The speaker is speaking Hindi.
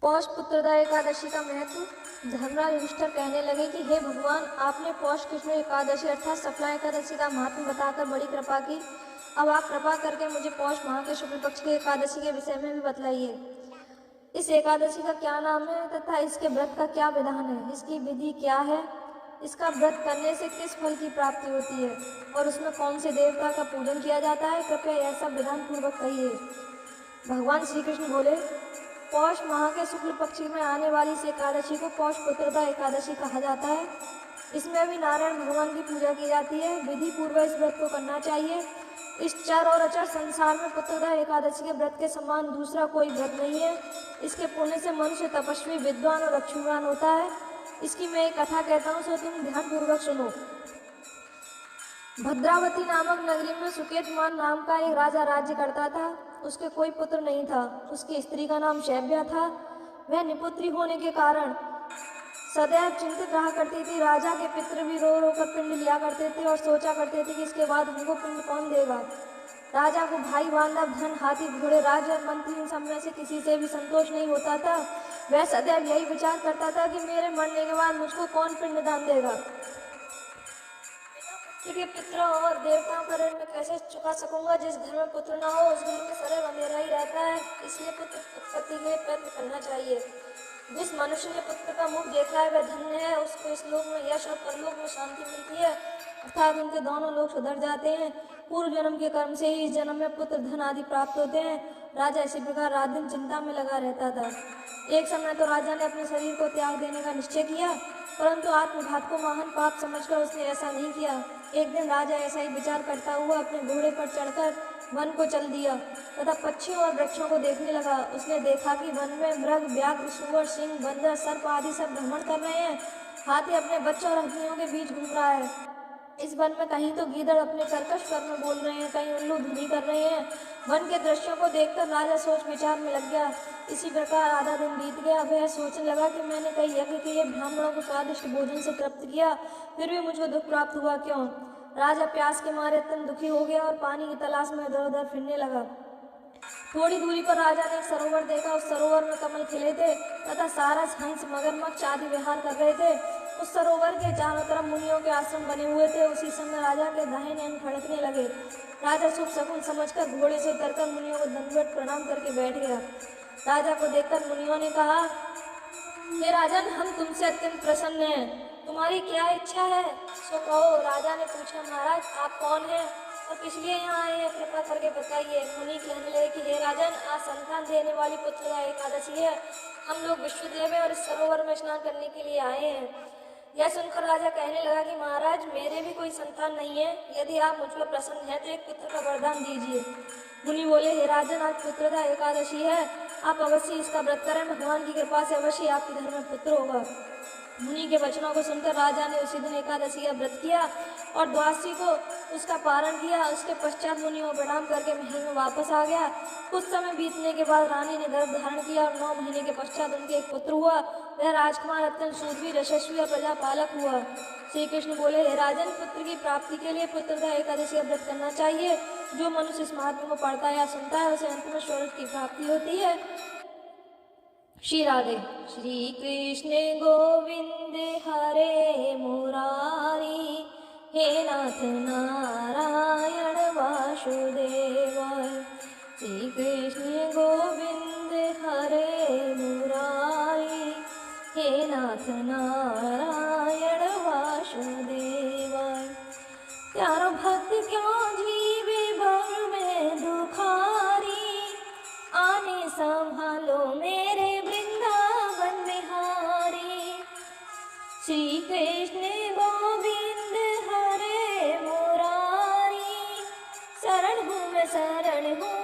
पौष पुत्रदा एकादशी का महत्व। धर्मराज युधिष्ठिर कहने लगे कि हे भगवान, आपने पौष कृष्ण एकादशी अर्थात सफला एकादशी का महत्व बताकर बड़ी कृपा की। अब आप कृपा करके मुझे पौष माह के शुक्ल पक्ष की एकादशी के विषय में भी बतलाइए। इस एकादशी का क्या नाम है तथा इसके व्रत का क्या विधान है, इसकी विधि क्या है, इसका व्रत करने से किस फल की प्राप्ति होती है और उसमें कौन से देवता का पूजन किया जाता है, कृपया यह सब विधान पूर्वक कहिए। भगवान श्री कृष्ण बोले, पौष माह के शुक्ल पक्ष में आने वाली इस एकादशी को पौष पुत्रदा एकादशी कहा जाता है। इसमें भी नारायण भगवान की पूजा की जाती है। विधि पूर्वक इस व्रत को करना चाहिए। इस चर और अचर संसार में पुत्रदा एकादशी के व्रत के समान दूसरा कोई व्रत नहीं है। इसके पुण्य से मनुष्य तपस्वी, विद्वान और लक्ष्मीवान होता है। इसकी मैं एक कथा कहता हूँ, सो तुम ध्यान पूर्वक सुनो। भद्रावती नामक नगरी में सुकेतमान नाम का एक राजा राज्य करता था। उसके कोई पुत्र नहीं था। उसकी स्त्री का नाम शैव्या था। वह निपुत्री होने के कारण सदैव चिंतित रहा करती थी। राजा के पितृ भी रो रो कर पिंड लिया करते थे और सोचा करते थे कि इसके बाद हमको पिंड कौन देगा। राजा को भाई, बांधव, धन, हाथी, घोड़े, राज्य और मंत्री इन सब में से किसी से भी संतोष नहीं होता था। वह सदैव यही विचार करता था कि मेरे मरने के बाद मुझको कौन पिंडदान देगा। क्योंकि पितरों और देवताओं का ऋण मैं कैसे चुका सकूंगा। जिस घर में पुत्र न हो उस घर में सदैव अंधेरा ही रहता है। इसलिए पुत्र उत्पत्ति के लिए प्रयत्न करना चाहिए। जिस मनुष्य ने पुत्र का मुख देखा है वह धन्य है। उसको इस लोक में यश और परलोक में शांति मिलती है, अर्थात उनके दोनों लोग सुधर जाते हैं। पूर्व जन्म के कर्म से ही इस जन्म में पुत्र, धन आदि प्राप्त होते हैं। राजा इसी प्रकार रात दिन चिंता में लगा रहता था। एक समय तो राजा ने अपने शरीर को त्याग देने का निश्चय किया, परंतु आत्मघात को महान पाप समझकर उसने ऐसा नहीं किया। एक दिन राजा ऐसा ही विचार करता हुआ अपने घोड़े पर चढ़कर वन को चल दिया तथा पक्षियों और वृक्षों को देखने लगा। उसने देखा कि वन में मृग, व्याघ्र, सुअर, सिंह, बंदर, सर्प आदि सब भ्रमण कर रहे हैं। हाथी अपने बच्चों और हथिनियों के बीच घूम रहा है। इस वन में कहीं तो गीदड़ अपने कर्कश स्वर में बोल रहे हैं, कहीं उल्लू ध्वनि कर रहे हैं। वन के दृश्यों को देखकर राजा सोच विचार में लग गया। इसी प्रकार आधा दिन बीत गया। वह सोचने लगा कि मैंने कई यज्ञ किए, ब्राह्मणों को स्वादिष्ट भोजन से तृप्त किया, फिर भी मुझको दुख प्राप्त हुआ क्यों। राजा प्यास के मारे अत्यंत दुखी हो गया और पानी की तलाश में इधर उधर फिरने लगा। थोड़ी दूरी पर राजा ने एक सरोवर देखा। उस सरोवर में कमल खिले थे तथा सारस, हंस, मगरमच्छ आदि विहार कर रहे थे। उस सरोवर के चारों तरफ मुनियों के आश्रम बने हुए थे। उसी समय राजा के दाहिने नैन फड़कने लगे। राजा शुभ शकुन समझकर घोड़े से उतरकर मुनियों को दंडवत प्रणाम करके बैठ गया। राजा को देखकर मुनियों ने कहा, हे राजन, हम तुमसे अत्यंत प्रसन्न हैं। तुम्हारी क्या इच्छा है सो कहो। राजा ने पूछा, महाराज आप कौन हैं और किस लिए यहाँ आए हैं, कृपा करके बताइए। मुनि कहने लगे कि हे राजन, आज संतान देने वाली पुत्रदा एकादशी है। हम लोग विश्वदेव हैं और इस सरोवर में स्नान करने के लिए आए हैं। यह सुनकर राजा कहने लगा कि महाराज, मेरे भी कोई संतान नहीं है। यदि आप मुझ पर प्रसन्न हैं तो एक पुत्र का वरदान दीजिए। मुनि बोले, हे राजन, आज पुत्रदा एकादशी है, आप अवश्य इसका व्रत करें। भगवान की कृपा से अवश्य आपके घर में पुत्र होगा। मुनि के वचनों को सुनकर राजा ने उसी दिन एकादशी का व्रत किया और द्वादशी को उसका पारण किया। उसके पश्चात मुनियों को प्रणाम करके महल में वापस आ गया। कुछ समय बीतने के बाद रानी ने गर्भ धारण किया और 9 महीने के पश्चात उनके एक पुत्र हुआ। वह राजकुमार अत्यंत शूरवीर, यशस्वी और प्रजापालक हुआ। श्री कृष्ण बोले, हे राजन, पुत्र की प्राप्ति के लिए पुत्रदा एकादशी का व्रत करना चाहिए। जो मनुष्य इस महात्मा को पढ़ता है या सुनता है उसे अंत में स्वर्ग की प्राप्ति होती है। श्री राधे। श्री कृष्ण गोविंद हरे मुरारी, हे नाथ नारायण वासुदेवाय। श्री कृष्ण गोविंद हरे मुरारी, हे नाथ नारायण वासुदेवाय। प्यारो भक्त क्यों जीवे भव में दुखारी, आने संभालो मेरे वृंदावन बिहारी। श्री कृष्ण गोविंद हरे मुरारी, शरण हूँ मैं शरण हूँ